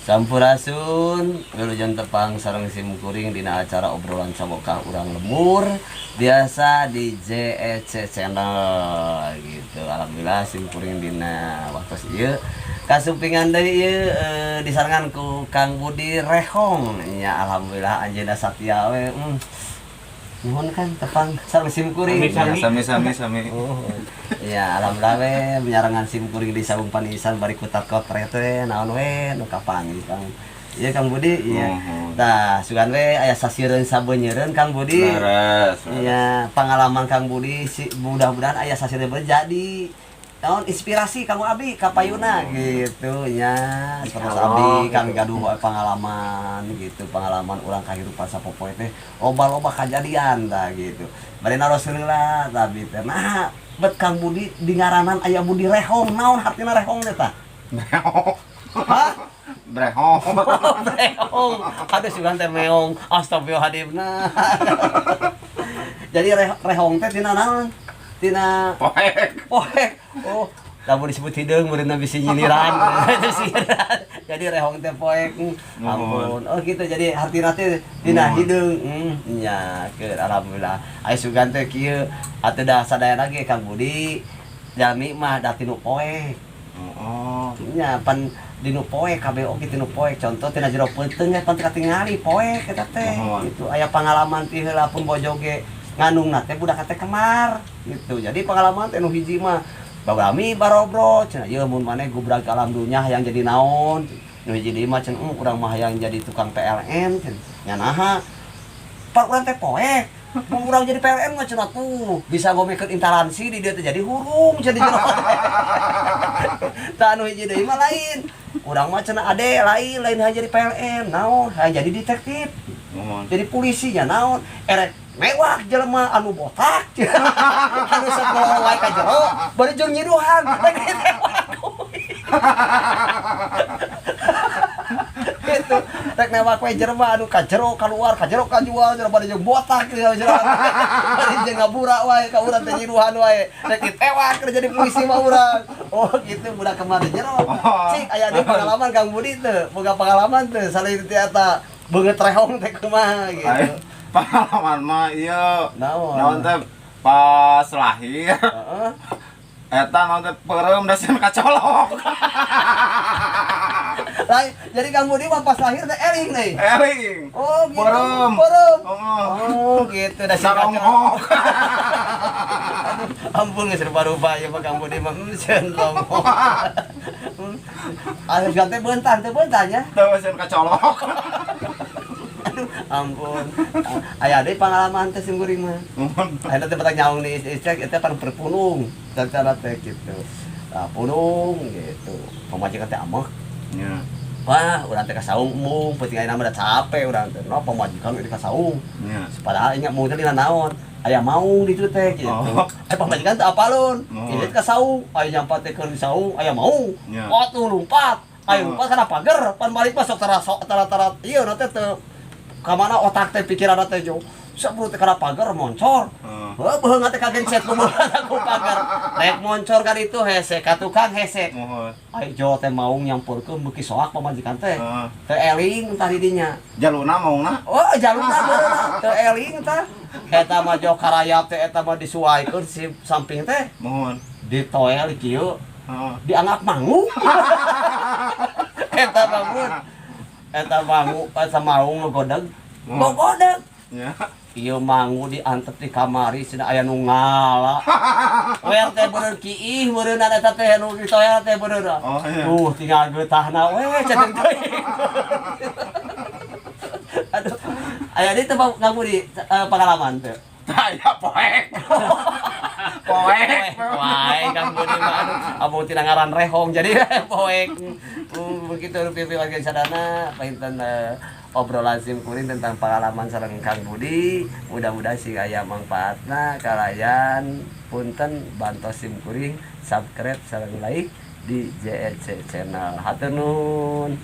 Sampurasun wilujeng tepang sareng simkuring dina acara obrolan sabokah urang lemur biasa di JEC channel gitu. Alhamdulillah simkuring dina waktu ieu kasupingan deui ieu disarengan ku Kang Budi Rehong nya. Alhamdulillah anjeunna satya we nuhun kan tepang sareng simkuring sami. Oh. Ya alhamdulillah we menyarangan simkuring di Saung Panisan bari kutat kotret we naon we nu kapanggih Kang. Ieu Kang Budi iya. Tah sugan we aya sasiereun sabeunyereun Kang Budi. Laras. Iya, pengalaman Kang Budi si mudah-mudahan aya sasiereun jadi naon inspirasi Kang Abi ka payuna gitu nya. Terus Abi kan gaduh pengalaman gitu, pengalaman urang kahirupan sapopoe teh loba-loba kajadian tah gitu. Bari Rasulullah tapi teh nah bet Kang Budi di ngaranan aya Budi Rehong, naon hartina Rehong teh tah? Hah? Brehong. Rehong. Aduh sugan teh meong. Astagfirullahaladzimna. Jadi Rehong teh tina naon? Tina Poek. Oh, lamun disebut hideung meureunna bisi nyiliran. Jadi Rehong teh poek. Ampun. Oh gitu. Jadi hartina teh tina hideung. Nya keur alhamdulillah. Aya sugan teh kieu atuh da sadayana ge Kang Budi. Jami mah da tinu poek. Oh. Nya pan dinu poek kabeh oge tinu poek. Contoh tina jero peuteung ge pan katingali poek eta teh. Gitu. Aya pengalaman ti heula pun bojo ge ngandungna teh budak teh kemar gitu. Jadi pengalaman teh nu hiji mah babami barobro cenah ieu mun maneh gubrak alam dunya yang jadi naon. Nu hiji deui mah cenah urang mah yang jadi tukang PLN cenah. Nya naha? Pan urang teh poek. Mun urang jadi PLN mah cenah tuh bisa ngomekeun intaransi di dieu teh jadi hurung jadi jero. Tah nu hiji deui mah lain. Urang mah cenah ade lain jadi PLN. Naon? Hayang jadi detektif. Jadi polisi nya naon? Erek mewah jelema anu botak anu sekolah wae ka jero bari jeung nyiduhan gitu rek newak wae jelema anu ka jero kaluar ka jero ka jual jero bari jeung botak jero bari jeung ngabura wae ka urang teh nyiduhan wae rek ditewak kerja di polisi mah urang oh gitu budak kemana jero cik aya deui pengalaman Kang Budi teh boga pengalaman teh salin teh eta beungeut Rehong teh kumaha gitu. Pengalaman mah iya naon teh pas lahir eta naon teh peureum da sen kacolok. Jadi Kang Budi mah pas lahir teh eling deui. Eling. Oh gitu. Peureum. Oh gitu da sarongok. Ampun geus rupa-rupa ya Pak Kang Budi mah ceun rongok. Aya gante beuntan teh beuntannya. Teu sen kacolok. Ampun. Aya deui pengalaman teh simkuring mah. Ayeuna teh batak nyaung di istri eta pan perpunung. Cara teh gitu. Nah, punung gitu. Pamajikan teh ameh. Nya. Wah, urang teh ka saung mung, penting ayeuna mah da capek urang teh. No pamajikan di ka saung. Nya. Padahal nya mung teh dina naon? Aya maung di ditu teh gitu. Pamajikan teh apalun. Ieu ka saung, aya nyampat teh keur di saung, aya maung. Oh tuh lompat. Ayo lompat kana pager, pan balik masuk tara ieu na teh teu ka mana otak teh pikiranna teh jauh. Saburu teh kana pager moncor. Beungeut teh kagencet ku pager. Rek moncor ka ditu hese ka tukang hese. Ai jo teh maung nyampurkeun beuki soak pamajikan teh. Teu eling tah di dinya. Jaluna maungna? Oh, jaluna beuneu teu eling tah. Eta mah jo karayap teh eta mah disuaikeun si samping teh. Mohon. Ditoel kieu. Dianggap mangu. Eta bangun. Eta mangu pas maung ngogodeg. Ngogodeg. Ya. Ieu mangu diantep di kamari cenah aya nu ngala. Wer teh beuneur kiih meureunna eta teh nu ditoel teh beuneur. Oh iya. Tinggal geutahna we cenah teh. Aduh. Aya di teh Kang Budi pengalaman teh. Aya poek. Poek. Wae Kang Budi mah aduh abang tina ngaran Rehong jadi poek. Begitu rupi-rupi warga sadana painten obrolan simkuring tentang pengalaman sareng Kang Budi. Mudah-mudahan sih aya manfaatna kalayan punten bantos simkuring subscribe sareng like di JEC channel. Hatur nuhun.